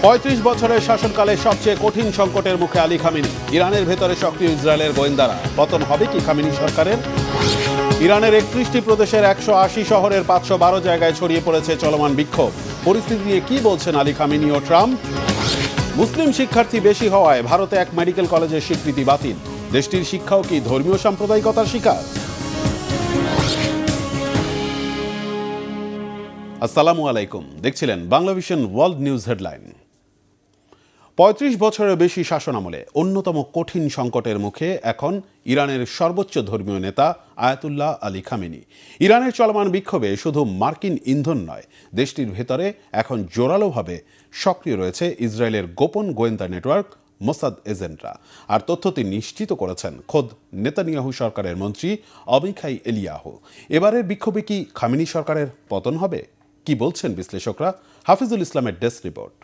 ৩৫ বছরের শাসনকালে সবচেয়ে কঠিন সংকটের মুখে আলী খামেনি। ইরানের ভেতরে সক্রিয় ইসরায়েলের গোয়েন্দারা। পতন হবে কি খামেনি সরকারের? ইরানের ৩১টি প্রদেশের ১৮০ শহরের ৫১২ জায়গায় ছড়িয়ে পড়েছে চলমান বিক্ষোভ। পরিস্থিতি নিয়ে কি বলছেন আলী খামেনি ও ট্রাম্প? মুসলিম শিক্ষার্থী বেশি হওয়ায় ভারতে এক মেডিকেল কলেজের স্বীকৃতি বাতিল। দেশটির শিক্ষাও কি ধর্মীয় সাম্প্রদায়িকতার শিকার? আসসালামু আলাইকুম, দেখছিলেন বাংলাভিশন ওয়ার্ল্ড নিউজ হেডলাইন। ৩৫ বছরের বেশি শাসনামলে অন্যতম কঠিন সংকটের মুখে এখন ইরানের সর্বোচ্চ ধর্মীয় নেতা আয়াতুল্লাহ আলী খামেনি। ইরানের চলমান বিক্ষোভে শুধু মার্কিন ইন্ধন নয়, দেশটির ভেতরে এখন জোরালোভাবে সক্রিয় রয়েছে ইসরায়েলের গোপন গোয়েন্দা নেটওয়ার্ক মোসাদ এজেন্টরা। আর তথ্যটি নিশ্চিত করেছেন খোদ নেতানিয়াহু সরকারের মন্ত্রী আমিখাই এলিয়াহু। এবারের বিক্ষোভে কি খামেনি সরকারের পতন হবে? কি বলছেন বিশ্লেষকরা? হাফিজুল ইসলামের ডেস্ক রিপোর্ট।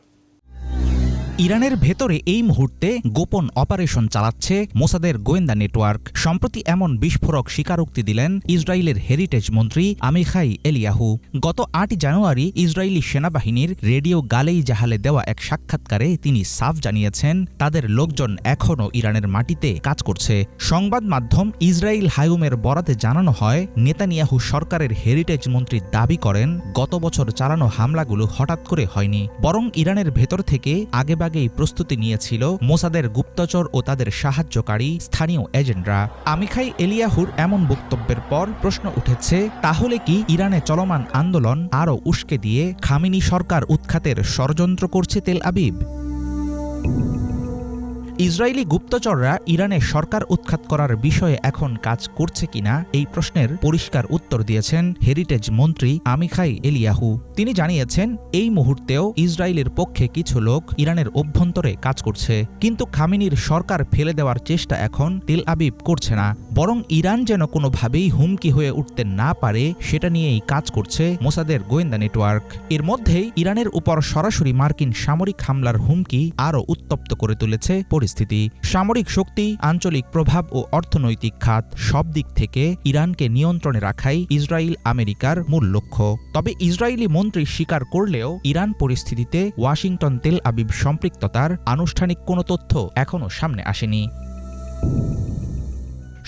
ইরানের ভেতরে এই মুহূর্তে গোপন অপারেশন চালাচ্ছে মোসাদের গোয়েন্দা নেটওয়ার্ক। সম্প্রতি এমন বিস্ফোরক স্বীকারোক্তি দিলেন ইসরায়েলের হেরিটেজ মন্ত্রী আমিখাই এলিয়াহু। গত ৮ জানুয়ারি ইসরায়েলি সেনাবাহিনীর রেডিও গালেই জাহালে দেওয়া এক সাক্ষাৎকারে তিনি সাফ জানিয়েছেন তাদের লোকজন এখনও ইরানের মাটিতে কাজ করছে। সংবাদ মাধ্যম ইসরায়েল হায়ুমের বরাতে জানানো হয়, নেতানিয়াহু সরকারের হেরিটেজ মন্ত্রী দাবি করেন গত বছর চালানো হামলাগুলো হঠাৎ করে হয়নি, বরং ইরানের ভেতর থেকে আগেই প্রস্তুতি নিয়েছিল মোসাদের গুপ্তচর ও তাদের সাহায্যকারী স্থানীয় এজেন্টরা। আমিখাই এলিয়াহুর এমন বক্তব্যের পর প্রশ্ন উঠেছে, তাহলে কি ইরানে চলমান আন্দোলন আরও উস্কে দিয়ে খামেনি সরকার উৎখাতের ষড়যন্ত্র করছে তেল আবিব? ইসরায়েলি গুপ্তচররা ইরানে সরকার উৎখাত করার বিষয়ে এখন কাজ করছে কিনা এই প্রশ্নের পরিষ্কার উত্তর দিয়েছেন হেরিটেজ মন্ত্রী আমিখাই এলিয়াহু। তিনি জানিয়েছেন এই মুহূর্তেও ইসরায়েলের পক্ষে কিছু লোক ইরানের অভ্যন্তরে কাজ করছে, কিন্তু খামেনির সরকার ফেলে দেওয়ার চেষ্টা এখন তেল আবিব করছে না, বরং ইরান যেন কোনোভাবেই হুমকি হয়ে উঠতে না পারে সেটা নিয়েই কাজ করছে মোসাদের গোয়েন্দা নেটওয়ার্ক। এর মধ্যেই ইরানের উপর সরাসরি মার্কিন সামরিক হামলার হুমকি আরও উত্তপ্ত করে তুলেছে পরিস্থিতি। সামরিক শক্তি, আঞ্চলিক প্রভাব ও অর্থনৈতিক খাত সব দিক থেকে ইরানকে নিয়ন্ত্রণে রাখাই ইসরায়েল আমেরিকার মূল লক্ষ্য। তবে ইসরায়েলি মন্ত্রী স্বীকার করলেও ইরান পরিস্থিতিতে ওয়াশিংটন তেল আবিব সম্পৃক্ততার আনুষ্ঠানিক কোনো তথ্য এখনও সামনে আসেনি।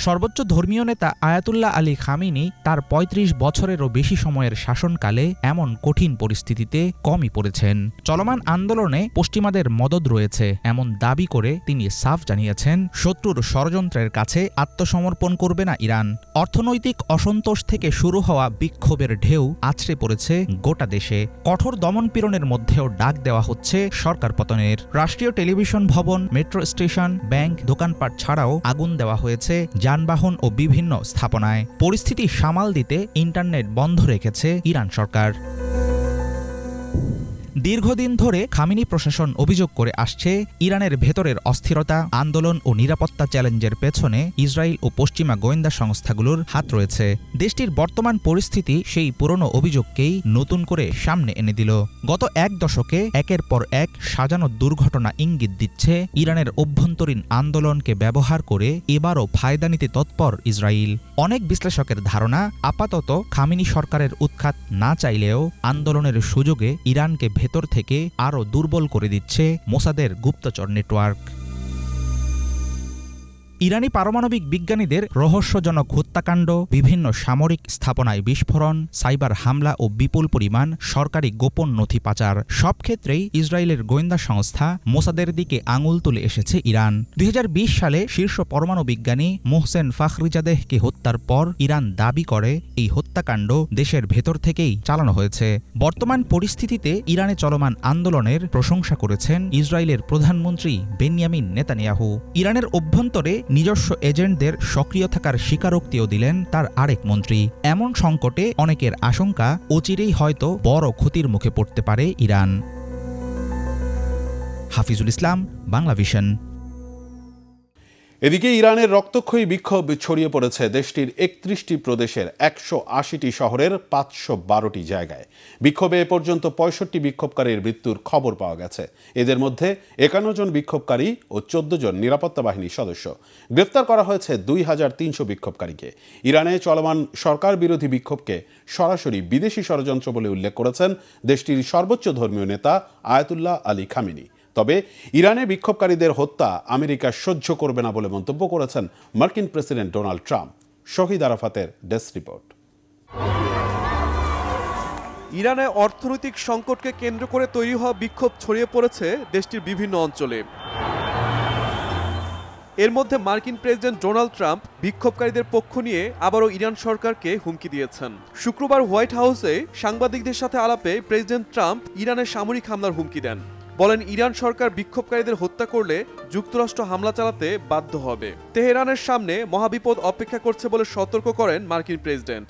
সর্বোচ্চ ধর্মীয় নেতা আয়াতুল্লাহ আলী খামেনি তার ৩৫ বছরেরও বেশি সময়ের শাসনকালে এমন কঠিন পরিস্থিতিতে কমই পড়েছেন। চলমান আন্দোলনে পশ্চিমাদের মদদ রয়েছে এমন দাবি করে তিনি সাফ জানিয়েছেন শত্রুর ষড়যন্ত্রের কাছে আত্মসমর্পণ করবে না ইরান। অর্থনৈতিক অসন্তোষ থেকে শুরু হওয়া বিক্ষোভের ঢেউ আছড়ে পড়েছে গোটা দেশে। কঠোর দমনপীড়নের মধ্যেও ডাক দেওয়া হচ্ছে সরকার পতনের। রাষ্ট্রীয় টেলিভিশন ভবন, মেট্রো স্টেশন, ব্যাংক, দোকানপাট ছাড়াও আগুন দেওয়া হয়েছে যানবাহন ও বিভিন্ন স্থাপনায়। পরিস্থিতি সামাল দিতে ইন্টারনেট বন্ধ রেখেছে ইরান সরকার। দীর্ঘদিন ধরে খামেনি প্রশাসন অভিযোগ করে আসছে ইরানের ভেতরের অস্থিরতা, আন্দোলন ও নিরাপত্তা চ্যালেঞ্জের পেছনে ইসরায়েল ও পশ্চিমা গোয়েন্দা সংস্থাগুলোর হাত রয়েছে। দেশটির বর্তমান পরিস্থিতি সেই পুরনো অভিযোগকেই নতুন করে সামনে এনে দিল। গত এক দশকে একের পর এক সাজানো দুর্ঘটনা ইঙ্গিত দিচ্ছে ইরানের অভ্যন্তরীণ আন্দোলনকে ব্যবহার করে এবারও ফায়দা নিতে তৎপর ইসরায়েল। অনেক বিশ্লেষকের ধারণা, আপাতত খামেনি সরকারের উৎখাত না চাইলেও আন্দোলনের সুযোগে ইরানকে ভেতর থেকে আরও দুর্বল করে দিচ্ছে মোসাদের গুপ্তচর নেটওয়ার্ক। ইরানি পারমাণবিক বিজ্ঞানীদের রহস্যজনক হত্যাকাণ্ড, বিভিন্ন সামরিক স্থাপনায় বিস্ফোরণ, সাইবার হামলা ও বিপুল পরিমাণ সরকারি গোপন নথি পাচার, সব ক্ষেত্রেই ইসরায়েলের গোয়েন্দা সংস্থা মোসাদের দিকে আঙুল তুলে এসেছে ইরান। ২০২০ সালে শীর্ষ পরমাণু বিজ্ঞানী মোহসেন ফাখরিজাদেহকে হত্যার পর ইরান দাবি করে এই হত্যাকাণ্ড দেশের ভেতর থেকেই চালানো হয়েছে। বর্তমান পরিস্থিতিতে ইরানে চলমান আন্দোলনের প্রশংসা করেছেন ইসরায়েলের প্রধানমন্ত্রী বেনিয়ামিন নেতানিয়াহু। ইরানের অভ্যন্তরে নিজস্ব এজেন্টদের সক্রিয় থাকার স্বীকারোক্তিও দিলেন তার আরেক মন্ত্রী। এমন সংকটে অনেকের আশঙ্কা অচিরেই হয়তো বড় ক্ষতির মুখে পড়তে পারে ইরান। হাফিজুল ইসলাম, বাংলাভিশন। এদিকে ইরানের রক্তক্ষয়ী বিক্ষোভ ছড়িয়ে পড়েছে দেশটির ৩১টি প্রদেশের ১৮০টি শহরের ৫১২টি জায়গায়। বিক্ষোভে এ পর্যন্ত ৬৫ বিক্ষোভকারীর মৃত্যুর খবর পাওয়া গেছে। এদের মধ্যে ৫১ জন বিক্ষোভকারী ও ১৪ জন নিরাপত্তা বাহিনীর সদস্য। গ্রেফতার করা হয়েছে ২৩০০ বিক্ষোভকারীকে। ইরানে চলমান সরকার বিরোধী বিক্ষোভকে সরাসরি বিদেশি ষড়যন্ত্র বলে উল্লেখ করেছেন দেশটির সর্বোচ্চ ধর্মীয় নেতা আয়াতুল্লাহ আলী খামেনি। তবে ইরানে বিক্ষোভকারীদের হত্যা আমেরিকা সহ্য করবে না বলে মন্তব্য করেছেন মার্কিন প্রেসিডেন্ট ডোনাল্ড ট্রাম্প। শহীদ আরাফাতের ডেস্ক রিপোর্ট। ইরানে অর্থনৈতিক সংকটকে কেন্দ্র করে তৈরি হওয়া বিক্ষোভ ছড়িয়ে পড়েছে দেশটির বিভিন্ন অঞ্চলে। এর মধ্যে মার্কিন প্রেসিডেন্ট ডোনাল্ড ট্রাম্প বিক্ষোভকারীদের পক্ষ নিয়ে আবারও ইরান সরকারকে হুমকি দিয়েছেন। শুক্রবার হোয়াইট হাউসে সাংবাদিকদের সাথে আলাপে প্রেসিডেন্ট ট্রাম্প ইরানের সামরিক হামলার হুমকি দেন। বলেন ইরান সরকার বিক্ষোভকারীদের হত্যা করলে যুক্তরাষ্ট্র হামলা চালাতে বাধ্য হবে। তেহরানের সামনে মহাবিপদ অপেক্ষা করছে বলে সতর্ক করেন মার্কিন president.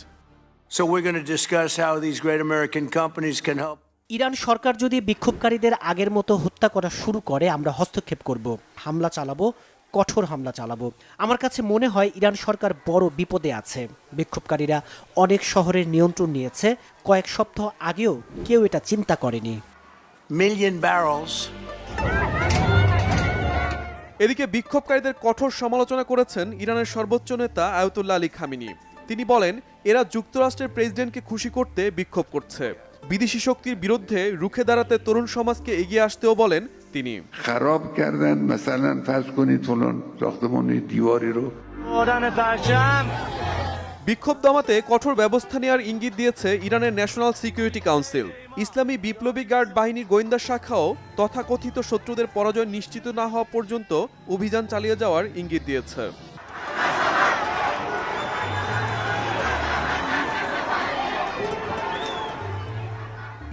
So we're going to discuss how these great American companies can help. Iran সরকার যদি বিক্ষোভকারীদের আগের মতো হত্যা করা শুরু করে আমরা হস্তক্ষেপ করব, হামলা চালাবো, কঠোর হামলা চালাবো। আমার কাছে মনে হয় ইরান সরকার বড় বিপদে আছে। বিক্ষোভকারীরা অনেক শহরের নিয়ন্ত্রণ নিয়েছে। কয়েক সপ্তাহ আগেও কেউ এটা চিন্তা করেনি। Million barrels. এদিকে বিক্ষোভকারীদের কঠোর সমালোচনা করেছেন ইরানের সর্বোচ্চ নেতা আয়াতুল্লাহ আলী খামেনি। তিনি বলেন এরা যুক্তরাষ্ট্রের প্রেসিডেন্টকে খুশি করতে বিক্ষোভ করছে। বিদেশি শক্তির বিরুদ্ধে রুখে দাঁড়াতে তরুণ সমাজকে এগিয়ে আসতেও বলেন তিনি। خراب کردن مثلا فرض کنید فلان ساختمان دیواری رو বিক্ষোভ দমাতে কঠোর ব্যবস্থা নেওয়ার ইঙ্গিত দিয়েছে ইরানের ন্যাশনাল সিকিউরিটি কাউন্সিল। ইসলামী বিপ্লবী গার্ড বাহিনীর গোয়েন্দা শাখাও তথাকথিত শত্রুদের পরাজয় নিশ্চিত না হওয়া পর্যন্ত অভিযান চালিয়ে যাওয়ার ইঙ্গিত দিয়েছে।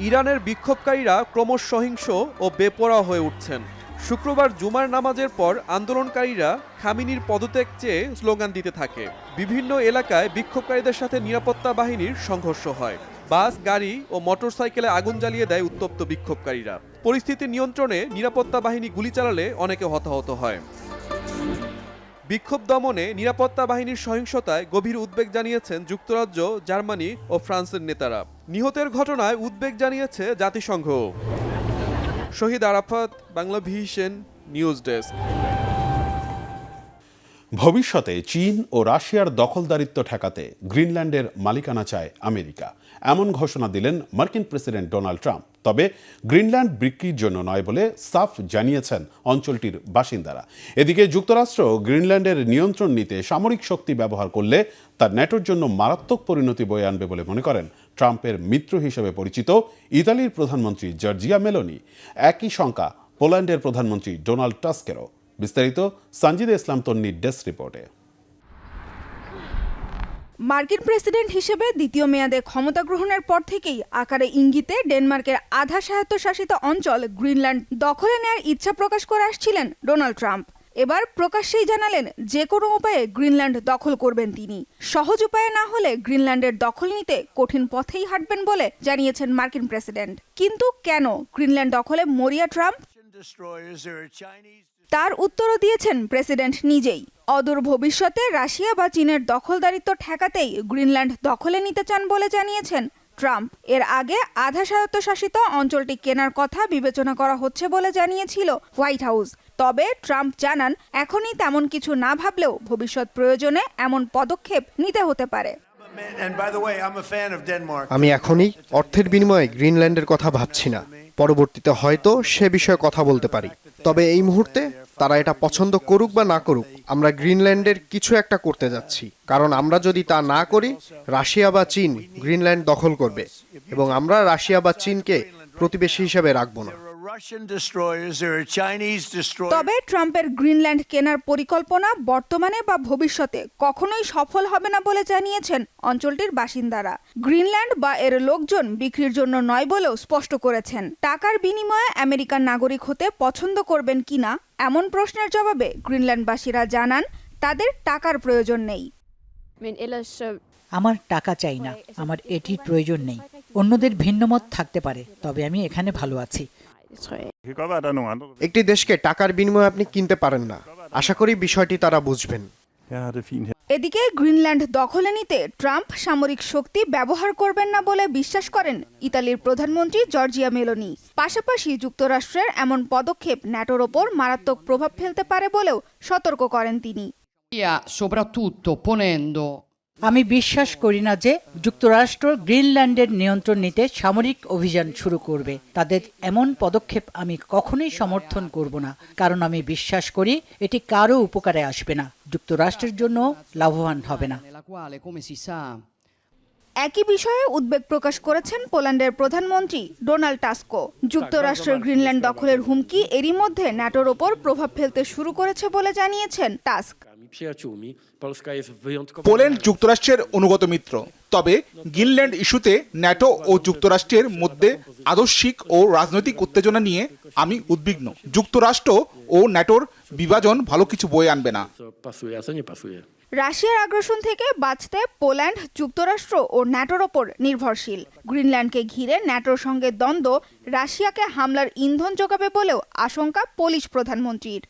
ইরানের বিক্ষোভকারীরা ক্রমশ সহিংস ও বেপরোয়া হয়ে উঠছেন। শুক্রবার জুমার নামাজের পর আন্দোলনকারীরা খামেনির পদত্যাগ চেয়ে স্লোগান দিতে থাকে। বিভিন্ন এলাকায় বিক্ষোভকারীদের সাথে নিরাপত্তা বাহিনীর সংঘর্ষ হয়। বাস, গাড়ি ও মোটরসাইকেলে আগুন জ্বালিয়ে দেয় উত্তপ্ত বিক্ষোভকারীরা। পরিস্থিতি নিয়ন্ত্রণে নিরাপত্তা বাহিনী গুলি চালালে অনেকে হতাহত হয়। বিক্ষোভ দমনে নিরাপত্তা বাহিনীর সহিংসতায় গভীর উদ্বেগ জানিয়েছেন যুক্তরাজ্য, জার্মানি ও ফ্রান্সের নেতারা। নিহতের ঘটনায় উদ্বেগ জানিয়েছে জাতিসংঘ। শহীদ আরাফাত, বাংলাভিশন নিউজ ডেস্ক। ভবিষ্যতে চীন ও রাশিয়ার দখলদারিত্ব ঠেকাতে গ্রিনল্যান্ডের মালিকানা চায় আমেরিকা, এমন ঘোষণা দিলেন মার্কিন প্রেসিডেন্ট ডোনাল্ড ট্রাম্প। তবে গ্রিনল্যান্ড বিক্রির জন্য নয় বলে সাফ জানিয়েছেন অঞ্চলটির বাসিন্দারা। এদিকে যুক্তরাষ্ট্র গ্রিনল্যান্ডের নিয়ন্ত্রণ নিতে সামরিক শক্তি ব্যবহার করলে তার ন্যাটোর জন্য মারাত্মক পরিণতি বয়ে আনবে বলে মনে করেন ট্রাম্পের মিত্র হিসেবে পরিচিত ইতালির প্রধানমন্ত্রী জর্জিয়া মেলোনি। একই শঙ্কা পোল্যান্ডের প্রধানমন্ত্রী ডোনাল্ড টাস্কেরও। বিস্তারিত সঞ্জিদা ইসলাম তন্নির ডেস্ক রিপোর্টে। মার্কিন প্রেসিডেন্ট হিসেবে দ্বিতীয় মেয়াদে ক্ষমতা গ্রহণের পর থেকেই আকারে ইঙ্গিতে ডেনমার্কের আধা স্বায়ত্তশাসিত অঞ্চল গ্রিনল্যান্ড দখলে নেওয়ার ইচ্ছা প্রকাশ করে আসছিলেন ডোনাল্ড ট্রাম্প। এবার প্রকাশ্যেই জানালেন যে কোনো উপায়ে গ্রিনল্যান্ড দখল করবেন তিনি। সহজ উপায়ে না হলে গ্রিনল্যান্ডের দখল নিতে কঠিন পথেই হাঁটবেন বলে জানিয়েছেন মার্কিন প্রেসিডেন্ট। কিন্তু কেন গ্রিনল্যান্ড দখলে মরিয়া ট্রাম্প? তার উত্তরও দিয়েছেন প্রেসিডেন্ট নিজেই। অদূর ভবিষ্যতে রাশিয়া বা চীনের দখলদারিত্ব ঠেকাতেই গ্রিনল্যান্ড দখলে নিতে চান বলে জানিয়েছেন ট্রাম্প। এর আগে আধা স্বায়ত্তশাসিত অঞ্চলটি কেনার কথা বিবেচনা করা হচ্ছে বলে জানিয়েছিল হোয়াইট হাউস। তবে ট্রাম্প জানান এখনই তেমন কিছু না ভাবলেও ভবিষ্যৎ প্রয়োজনে এমন পদক্ষেপ নিতে হতে পারে। আমি এখনই অর্থের বিনিময়ে গ্রিনল্যান্ডের কথা ভাবছি না। পরবর্তীতে হয়তো সে বিষয়ে কথা বলতে পারি। তবে এই মুহূর্তে তারা এটা পছন্দ করুক বা না করুক, আমরা গ্রিনল্যান্ডের কিছু একটা করতে যাচ্ছি। কারণ আমরা যদি তা না করি, রাশিয়া বা চীন গ্রিনল্যান্ড দখল করবে এবং আমরা রাশিয়া বা চীনকে প্রতিবেশী হিসেবে রাখবো না। তবে ট্রাম্পের গ্রিনল্যান্ড কেনার পরিকল্পনা বর্তমানে বা ভবিষ্যতে কখনোই সফল হবে না বলে জানিয়েছেন অঞ্চলটির বাসিন্দারা। গ্রিনল্যান্ড বা এর লোকজন বিক্রির জন্য নয় বলেও স্পষ্ট করেছেন। টাকার বিনিময়ে আমেরিকান নাগরিক হতে পছন্দ করবেন কিনা এমন প্রশ্নের জবাবে গ্রিনল্যান্ডবাসীরা জানান তাদের টাকার প্রয়োজন নেই। আমার টাকা চাই না, আমার এটির প্রয়োজন নেই। অন্যদের ভিন্ন মত থাকতে পারে, তবে আমি এখানে ভালো আছি। একটি দেশকে টাকার বিনিময়ে আপনি কিনতে পারেন না। আশা করি বিষয়টি তারা বুঝবেন। এদিকে গ্রিনল্যান্ড দখলে নিতে ট্রাম্প সামরিক শক্তি ব্যবহার করবেন না বলে বিশ্বাস করেন ইতালির প্রধানমন্ত্রী জর্জিয়া মেলোনি। পাশাপাশি যুক্তরাষ্ট্রের এমন পদক্ষেপ ন্যাটোর ওপর মারাত্মক প্রভাব ফেলতে পারে বলেও সতর্ক করেন তিনি। আমি বিশ্বাস করি না যে যুক্তরাষ্ট্র গ্রিনল্যান্ডের নিয়ন্ত্রণ নিতে সামরিক অভিযান শুরু করবে। তাদের এমন পদক্ষেপ আমি কখনোই সমর্থন করব না, কারণ আমি বিশ্বাস করি এটি কারো উপকারে আসবে না, যুক্তরাষ্ট্রের জন্য লাভবান হবে না। একই বিষয়ে উদ্বেগ প্রকাশ করেছেন পোল্যান্ডের প্রধানমন্ত্রী ডোনাল্ড টাস্কো। যুক্তরাষ্ট্রের গ্রিনল্যান্ড দখলের হুমকি এরই মধ্যে ন্যাটোর ওপর প্রভাব ফেলতে শুরু করেছে বলে জানিয়েছেন টাস্ক। পোল্যান্ড যুক্তরাষ্ট্রের অনুগত মিত্র, তবে গ্রিনল্যান্ড ইস্যুতে ন্যাটো ও যুক্তরাষ্ট্রের মধ্যে আদর্শিক ও রাজনৈতিক উত্তেজনা নিয়ে আমি উদ্বিগ্ন। যুক্তরাষ্ট্র ও ন্যাটোর বিভাজন ভালো কিছু বয়ে আনবে না। রাশিয়ার আগ্রাসন থেকে বাঁচতে পোল্যান্ড যুক্তরাষ্ট্র ও ন্যাটোর ওপর নির্ভরশীল। গ্রিনল্যান্ডকে ঘিরে ন্যাটোর সঙ্গে দ্বন্দ্ব রাশিয়াকে হামলার ইন্ধন যোগাবে বলেও আশঙ্কা পোলিশ প্রধানমন্ত্রীর।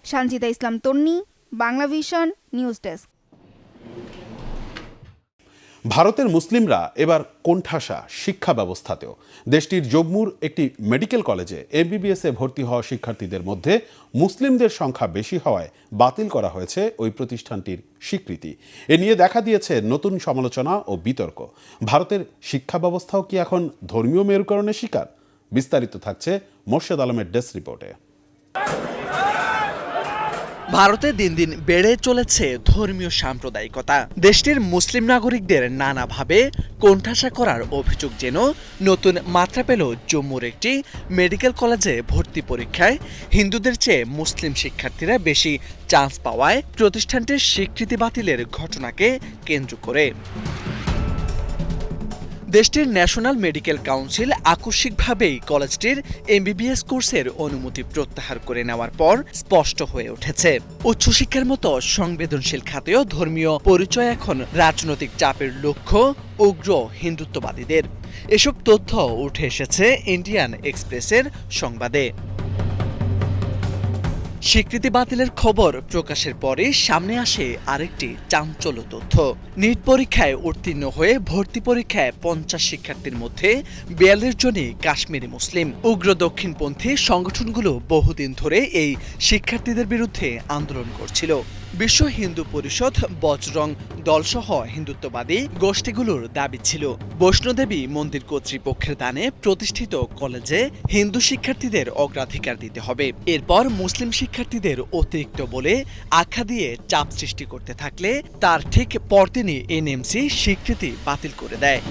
সানজিদা ইসলাম তন্নি, বাংলা ভিশন, নিউজ ডেস্ক। ভারতের মুসলিমরা এবার কোণঠাসা শিক্ষা ব্যবস্থাতেও। দেশটির জম্মুর একটি মেডিকেল কলেজে এমবিবিএসে ভর্তি হওয়া শিক্ষার্থীদের মধ্যে মুসলিমদের সংখ্যা বেশি হওয়ায় বাতিল করা হয়েছে ওই প্রতিষ্ঠানটির স্বীকৃতি। এ নিয়ে দেখা দিয়েছে নতুন সমালোচনা ও বিতর্ক। ভারতের শিক্ষা ব্যবস্থাও কি এখন ধর্মীয় মেরুকরণের শিকার? বিস্তারিত থাকছে মোর্শেদ আলমের ডেস্ক রিপোর্টে। ভারতে দিন দিন বেড়ে চলেছে ধর্মীয় সাম্প্রদায়িকতা। দেশটির মুসলিম নাগরিকদের নানাভাবে কোণঠাসা করার অভিযোগ যেন নতুন মাত্রা পেল জম্মুর একটি মেডিকেল কলেজে ভর্তি পরীক্ষায় হিন্দুদের চেয়ে মুসলিম শিক্ষার্থীরা বেশি চান্স পাওয়ায় প্রতিষ্ঠানটির স্বীকৃতি বাতিলের ঘটনাকে কেন্দ্র করে। দেশটির ন্যাশনাল মেডিকেল কাউন্সিল আকস্মিকভাবেই কলেজটির এমবিবিএস কোর্সের অনুমতি প্রত্যাহার করে নেওয়ার পর স্পষ্ট হয়ে উঠেছে, উচ্চশিক্ষার মতো সংবেদনশীল খাতেও ধর্মীয় পরিচয় এখন রাজনৈতিক চাপের লক্ষ্য উগ্র হিন্দুত্ববাদীদের। এসব তথ্য উঠে এসেছে ইন্ডিয়ান এক্সপ্রেসের সংবাদে। স্বীকৃতি বাতিলের খবর প্রকাশের পরে সামনে আসে আরেকটি চাঞ্চল্য তথ্য। নিট পরীক্ষায় উত্তীর্ণ হয়ে ভর্তি পরীক্ষায় 50 শিক্ষার্থীর মধ্যে 42 জনই কাশ্মীরি মুসলিম। উগ্র দক্ষিণপন্থী সংগঠনগুলো বহুদিন ধরে এই শিক্ষার্থীদের বিরুদ্ধে আন্দোলন করছিল। বিশ্ব হিন্দু পরিষদ, বজরং দলসহ হিন্দুত্ববাদী গোষ্ঠীগুলোর দাবি ছিল বৈষ্ণোদেবী মন্দির কর্তৃপক্ষের দানে প্রতিষ্ঠিত কলেজে হিন্দু শিক্ষার্থীদের অগ্রাধিকার দিতে হবে। এরপর মুসলিম শিক্ষার্থীদের অতিরিক্ত বলে আখ্যা দিয়ে চাপ সৃষ্টি করতে থাকলে তার ঠিক পরদিনই এনএমসি স্বীকৃতি বাতিল করে দেয়।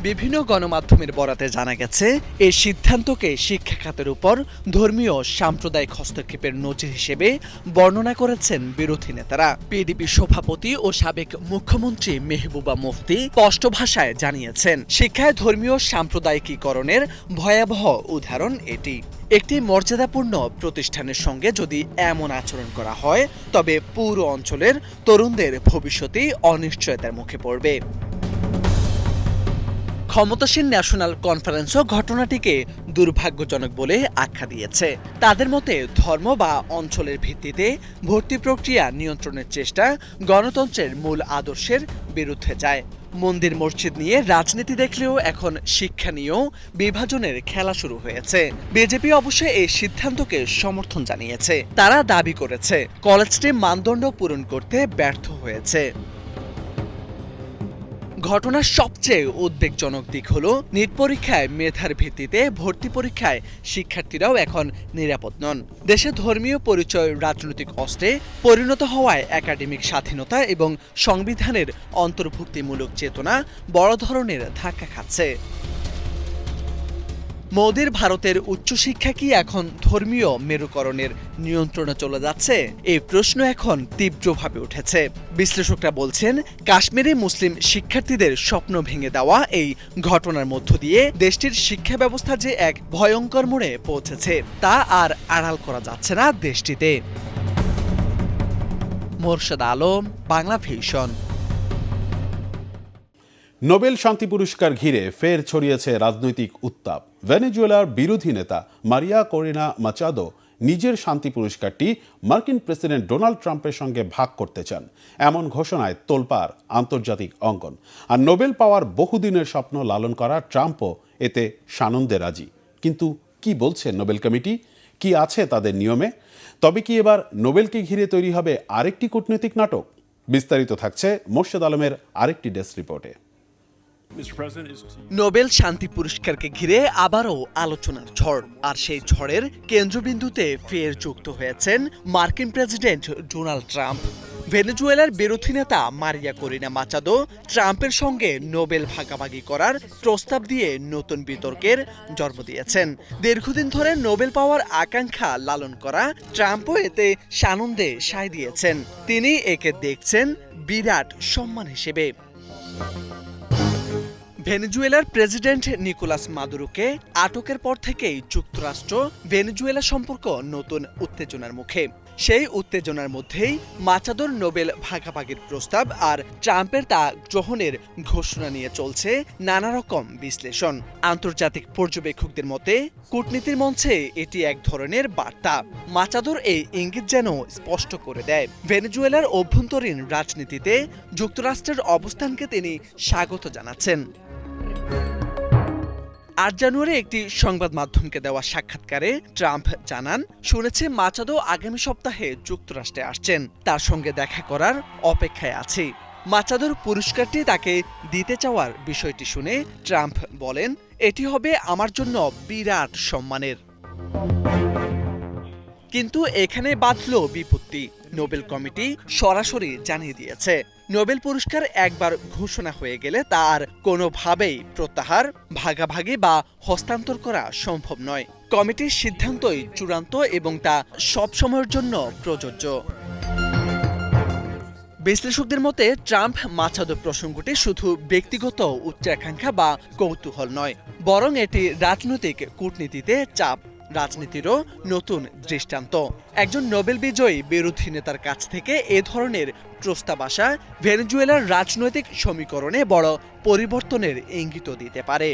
বিভিন্ন গণমাধ্যমের বরাতে জানা গেছে, এই সিদ্ধান্তকে শিক্ষা খাতের উপর ধর্মীয় সাম্প্রদায়িক হস্তক্ষেপের নজির হিসেবে বর্ণনা করেছেন বিরোধী নেতারা। পিডিপি সভাপতি ও সাবেক মুখ্যমন্ত্রী মেহবুবা মুফতি স্পষ্ট ভাষায় জানিয়েছেন, শিক্ষায় ধর্মীয় সাম্প্রদায়িকীকরণের ভয়াবহ উদাহরণ এটি। একটি মর্যাদাপূর্ণ প্রতিষ্ঠানের সঙ্গে যদি এমন আচরণ করা হয়, তবে পুরো অঞ্চলের তরুণদের ভবিষ্যতেই অনিশ্চয়তার মুখে পড়বে। ক্ষমতাসীন ন্যাশনাল কনফারেন্সও ঘটনাটিকে দুর্ভাগ্যজনক বলে আখ্যা দিয়েছে। তাদের মতে ধর্ম বা অঞ্চলের ভিত্তিতে ভর্তি প্রক্রিয়া নিয়ন্ত্রণের চেষ্টা গণতন্ত্রের মূল আদর্শের বিরুদ্ধে যায়। মন্দির মসজিদ নিয়ে রাজনীতি দেখলেও এখন শিক্ষা নিয়েও বিভাজনের খেলা শুরু হয়েছে। বিজেপি অবশ্য এই সিদ্ধান্তকে সমর্থন জানিয়েছে। তারা দাবি করেছে কলেজটি মানদণ্ড পূরণ করতে ব্যর্থ হয়েছে। ঘটনার সবচেয়ে উদ্বেগজনক দিক হলো নিট পরীক্ষায় মেধার ভিত্তিতে ভর্তি পরীক্ষায় শিক্ষার্থীরাও এখন নিরাপদ নন। দেশে ধর্মীয় পরিচয় রাজনৈতিক অস্ত্রে পরিণত হওয়ায় একাডেমিক স্বাধীনতা এবং সংবিধানের অন্তর্ভুক্তিমূলক চেতনা বড় ধরনের ধাক্কা খাচ্ছে। মোদির ভারতের উচ্চশিক্ষা কি এখন ধর্মীয় মেরুকরণের নিয়ন্ত্রণে চলে যাচ্ছে? এই প্রশ্ন এখন তীব্রভাবে উঠেছে। বিশ্লেষকরা বলছেন, কাশ্মীরি মুসলিম শিক্ষার্থীদের স্বপ্ন ভেঙে দেওয়া এই ঘটনার মধ্য দিয়ে দেশটির শিক্ষা ব্যবস্থা যে এক ভয়ঙ্কর মোড়ে পৌঁছেছে তা আর আড়াল করা যাচ্ছে না দেশটিতে। মোর্শেদ আলম, বাংলা ভিশন। নোবেল শান্তি পুরস্কার ঘিরে ফের ছড়িয়েছে রাজনৈতিক উত্তাপ। ভেনেজুয়েলার বিরোধী নেতা মারিয়া করিনা মাচাদো নিজের শান্তি পুরস্কারটি মার্কিন প্রেসিডেন্ট ডোনাল্ড ট্রাম্পের সঙ্গে ভাগ করতে চান, এমন ঘোষণায় তোলপাড় আন্তর্জাতিক অঙ্গন। আর নোবেল পাওয়ার বহুদিনের স্বপ্ন লালন করা ট্রাম্পও এতে সানন্দে রাজি। কিন্তু কি বলছে নোবেল কমিটি? কি আছে তাদের নিয়মে? তবে কি এবার নোবেলকে ঘিরে তৈরি হবে আরেকটি কূটনৈতিক নাটক? বিস্তারিত থাকছে মোর্শেদ আলমের আরেকটি ডেস্ক রিপোর্টে। নোবেল শান্তি পুরস্কারকে ঘিরে আবারও আলোচনার ঝড়, আর সেই ঝড়ের কেন্দ্রবিন্দুতে ফের যুক্ত হয়েছেন মার্কিন প্রেসিডেন্ট ডোনাল্ড ট্রাম্প। ভেনেজুয়েলার বিরোধী নেতা মারিয়া করিনা মাচাদো ট্রাম্পের সঙ্গে নোবেল ভাগাভাগি করার প্রস্তাব দিয়ে নতুন বিতর্কের জন্ম দিয়েছেন। দীর্ঘদিন ধরে নোবেল পাওয়ার আকাঙ্ক্ষা লালন করা ট্রাম্পও এতে সানন্দে সায় দিয়েছেন। তিনি একে দেখছেন বিরাট সম্মান হিসেবে। ভেনেজুয়েলার প্রেসিডেন্ট নিকোলাস মাদুরোকে আটকের পর থেকেই যুক্তরাষ্ট্র ভেনেজুয়েলা সম্পর্ক নতুন উত্তেজনার মুখে। সেই উত্তেজনার মধ্যেই মাচাদোর নোবেল ভাগাভাগির প্রস্তাব আর ট্রাম্পের তা গ্রহণের ঘোষণা নিয়ে চলছে নানা রকম বিশ্লেষণ। আন্তর্জাতিক পর্যবেক্ষকদের মতে কূটনীতির মঞ্চে এটি এক ধরনের বার্তা। মাচাদোর এই ইঙ্গিত যেন স্পষ্ট করে দেয় ভেনেজুয়েলার অভ্যন্তরীণ রাজনীতিতে যুক্তরাষ্ট্রের অবস্থানকে তিনি স্বাগত জানাচ্ছেন। ৮ জানুয়ারি একটি সংবাদ মাধ্যমকে দেওয়া সাক্ষাৎকারে ট্রাম্প জানান, শুনেছে মাচাদো আগামী সপ্তাহে যুক্তরাষ্ট্রে আসছেন, তার সঙ্গে দেখা করার অপেক্ষায় আছি। মাচাদোর পুরস্কারটি তাকে দিতে চাওয়ার বিষয়টি শুনে ট্রাম্প বলেন, এটি হবে আমার জন্য বিরাট সম্মানের। কিন্তু এখানে বাধল বিপত্তি। নোবেল কমিটি সরাসরি জানিয়ে দিয়েছে, নোবেল পুরস্কার একবার ঘোষণা হয়ে গেলে তার কোনোভাবেই প্রত্যাহার, ভাগাভাগি বা হস্তান্তর করা সম্ভব নয়। কমিটির সিদ্ধান্তই চূড়ান্ত এবং তা সব সময়ের জন্য প্রযোজ্য। বিশ্লেষকদের মতে ট্রাম্প মাচাদো প্রসঙ্গটি শুধু ব্যক্তিগত উচ্চাকাঙ্ক্ষা বা কৌতূহল নয়, বরং এটি রাজনৈতিক কূটনীতিতে চাপ, রাজনীতিরও নতুন দৃষ্টান্ত। একজন নোবেল বিজয়ী বিরোধী নেতার কাছ থেকে এ ধরনের প্রস্তাব আসা ভেনেজুয়েলার রাজনৈতিক সমীকরণে বড় পরিবর্তনের ইঙ্গিত দিতে পারে।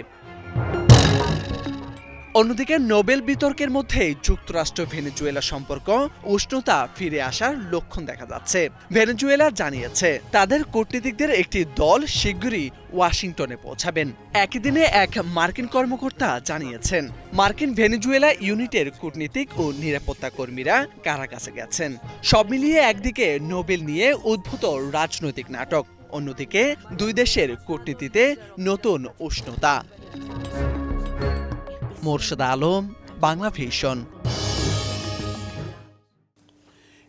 অন্যদিকে নোবেল বিতর্কের মধ্যে যুক্তরাষ্ট্র ভেনেজুয়েলা সম্পর্ক উষ্ণতা ফিরে আসার লক্ষণ দেখা যাচ্ছে। ভেনেজুয়েলা জানিয়েছে তাদের কূটনীতিকদের একটি দল শীঘ্রই ওয়াশিংটনে পৌঁছাবেন। একই দিনে এক মার্কিন কর্মকর্তা জানিয়েছেন, মার্কিন ভেনেজুয়েলা ইউনিটের কূটনীতিক ও নিরাপত্তা কর্মীরা কারাগাসে গেছেন। সব মিলিয়ে একদিকে নোবেল নিয়ে উদ্ভূত রাজনৈতিক নাটক, অন্যদিকে দুই দেশের কূটনীতিতে নতুন উষ্ণতা। মোর্শেদ আলম, বাংলা ভিশন।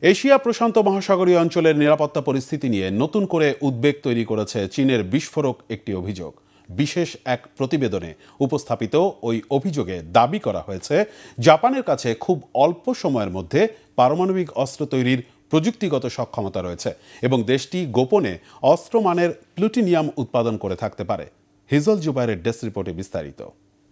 এশিয়া প্রশান্ত মহাসাগরীয় অঞ্চলের নিরাপত্তা পরিস্থিতি নিয়ে নতুন করে উদ্বেগ তৈরি করেছে চীনের বিস্ফোরক একটি অভিযোগ। বিশেষ এক প্রতিবেদনে উপস্থাপিত ওই অভিযোগে দাবি করা হয়েছে, জাপানের কাছে খুব অল্প সময়ের মধ্যে পারমাণবিক অস্ত্র তৈরির প্রযুক্তিগত সক্ষমতা রয়েছে এবং দেশটি গোপনে অস্ত্রমানের প্লুটোনিয়াম উৎপাদন করে থাকতে পারে। হিজল জুবাইরের ডেস্ক রিপোর্টে বিস্তারিত।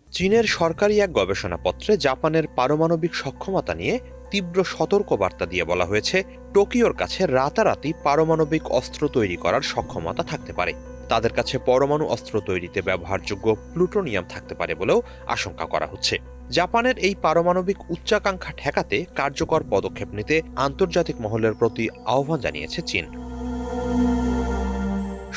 চীনের সরকারি এক গবেষণাপত্রে জাপানের পারমাণবিক সক্ষমতা নিয়ে তীব্র সতর্কবার্তা দিয়ে বলা হয়েছে, টোকিওর কাছে রাতারাতি পারমাণবিক অস্ত্র তৈরি করার সক্ষমতা থাকতে পারে। তাদের কাছে পরমাণু অস্ত্র তৈরিতে ব্যবহারযোগ্য প্লুটোনিয়াম থাকতে পারে বলেও আশঙ্কা করা হচ্ছে। জাপানের এই পারমাণবিক উচ্চাকাঙ্ক্ষা ঠেকাতে কার্যকর পদক্ষেপ নিতে আন্তর্জাতিক মহলের প্রতি আহ্বান জানিয়েছে চীন।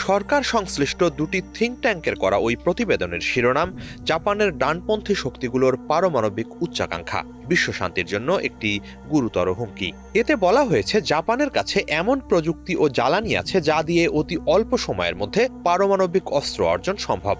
সরকার সংশ্লিষ্ট দুটি থিঙ্ক ট্যাঙ্কের করা ওই প্রতিবেদনের শিরোনাম, জাপানের ডানপন্থী শক্তিগুলোর পারমাণবিক উচ্চাকাঙ্ক্ষা বিশ্বশান্তির জন্য একটি গুরুতর হুমকি। এতে বলা হয়েছে, জাপানের কাছে এমন প্রযুক্তি ও জ্বালানি আছে যা দিয়ে অতি অল্প সময়ের মধ্যে পারমাণবিক অস্ত্র অর্জন সম্ভব।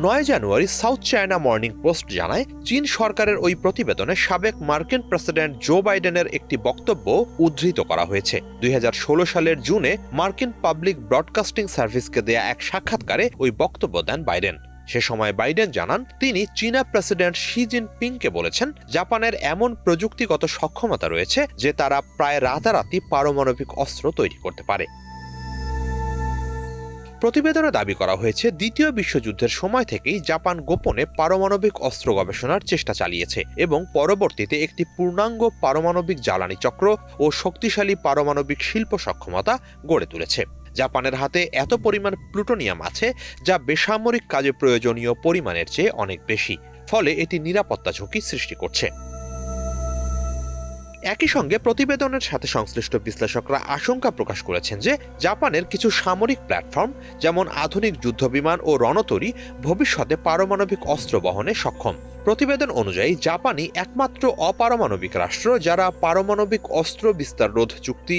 ৯ জানুয়ারি সাউথ চায়না মর্নিং পোস্ট জানায়, চীন সরকারের ওই প্রতিবেদনে সাবেক মার্কিন প্রেসিডেন্ট জো বাইডেনের একটি বক্তব্য উদ্ধৃত করা হয়েছে। 2016 সালের জুনে মার্কিন পাবলিক ব্রডকাস্টিং সার্ভিসকে দেয়া এক সাক্ষাৎকারে ওই বক্তব্য দেন বাইডেন। সে সময় বাইডেন জানান, তিনি চীনা প্রেসিডেন্ট শি জিনপিংকে বলেছেন, জাপানের এমন প্রযুক্তিগত সক্ষমতা রয়েছে যে তারা প্রায় রাতারাতি পারমাণবিক অস্ত্র তৈরি করতে পারে। প্রতিবেদনে দাবি করা হয়েছে, দ্বিতীয় বিশ্বযুদ্ধের সময় থেকেই জাপান গোপনে পারমাণবিক অস্ত্র গবেষণার চেষ্টা চালিয়েছে এবং পরবর্তীতে একটি পূর্ণাঙ্গ পারমাণবিক জ্বালানি চক্র ও শক্তিশালী পারমাণবিক শিল্প সক্ষমতা গড়ে তুলেছে। জাপানের হাতে এত পরিমাণ প্লুটোনিয়াম আছে যা বেসামরিক কাজে প্রয়োজনীয় পরিমাণের চেয়ে অনেক বেশি, ফলে এটি নিরাপত্তা ঝুঁকি সৃষ্টি করছে। একই সঙ্গে প্রতিবেদনের সাথে সংশ্লিষ্ট বিশ্লেষকরা আশঙ্কা প্রকাশ করেছেন যে জাপানের কিছু সামরিক প্ল্যাটফর্ম যেমন আধুনিক যুদ্ধবিমান ও রণতরী ভবিষ্যতে পারমাণবিক অস্ত্র বহনে সক্ষম। প্রতিবেদন অনুযায়ী জাপানই একমাত্র অপারমাণবিক রাষ্ট্র যারা পারমাণবিক অস্ত্র বিস্তার রোধ চুক্তি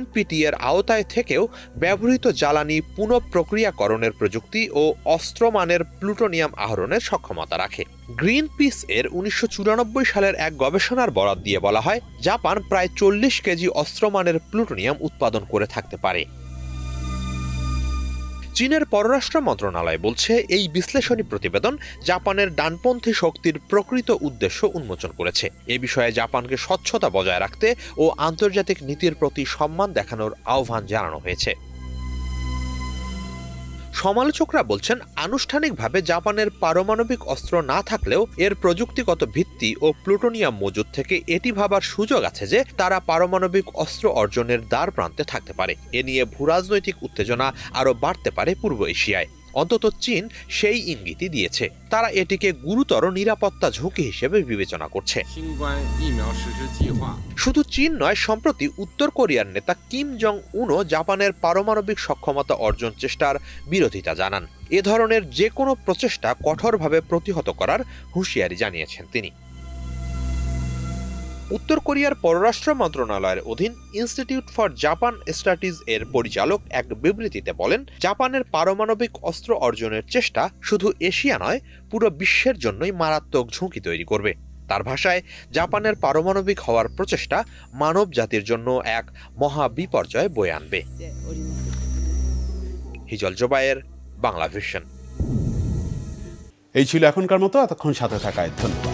NPT এর আওতায় থেকেও ব্যবহৃত জ্বালানি পুনঃপ্রক্রিয়াকরণের প্রযুক্তি ও অস্ত্রমানের প্লুটোনিয়াম আহরণের সক্ষমতা রাখে। গ্রিন পিস এর 1994 সালের এক গবেষণার বরাত দিয়ে বলা হয় জাপান প্রায় 40 কেজি অস্ত্রমানের প্লুটোনিয়াম উৎপাদন করে থাকতে পারে। চীনের পররাষ্ট্র মন্ত্রণালয় বলছে এই বিশ্লেষণী প্রতিবেদন জাপানের ডানপন্থী শক্তির প্রকৃত উদ্দেশ্য উন্মোচন করেছে। এ বিষয়ে জাপানকে স্বচ্ছতা বজায় রাখতে ও আন্তর্জাতিক নীতির প্রতি সম্মান দেখানোর আহ্বান জানানো হয়েছে। সমালোচকরা বলছেন আনুষ্ঠানিকভাবে জাপানের পারমাণবিক অস্ত্র না থাকলেও এর প্রযুক্তিগত ভিত্তি ও প্লুটোনিয়াম মজুদ থেকে এটি ভাবার সুযোগ আছে যে তারা পারমাণবিক অস্ত্র অর্জনের দ্বার প্রান্তে থাকতে পারে। এ নিয়ে ভূরাজনৈতিক উত্তেজনা আরও বাড়তে পারে পূর্ব এশিয়ায়। অন্তত চীন সেই ইঙ্গিতই দিয়েছে, তারা এটিকে গুরুতর নিরাপত্তা ঝুঁকি হিসেবে বিবেচনা করছে। শুধু চীন নয়, সম্প্রতি উত্তর কোরিয়ার নেতা কিম জং উনও জাপানের পারমাণবিক সক্ষমতা অর্জন চেষ্টার বিরোধিতা জানান। এ ধরনের যে কোনো প্রচেষ্টা কঠোরভাবে প্রতিহত করার হুঁশিয়ারি জানিয়েছেন তিনি। উত্তর কোরিয়ার পররাষ্ট্র মন্ত্রণালয়ের অধীন ইনস্টিটিউট ফর জাপান স্টাডিজ এর পরিচালক এক বিবৃতিতে বলেন জাপানের পারমাণবিক অস্ত্র অর্জনের চেষ্টা শুধু এশিয়া নয়, পুরো বিশ্বের জন্যই মারাত্মক ঝুঁকি তৈরি করবে। তার ভাষায় জাপানের পারমাণবিক হওয়ার প্রচেষ্টা মানব জাতির জন্য এক মহা বিপর্যয় বয়ে আনবে। হিজল জোবায়ের, বাংলা ভিশন। এই ছিল এখনকার মতো, এতক্ষণ সাথে থাকায় ধন্যবাদ।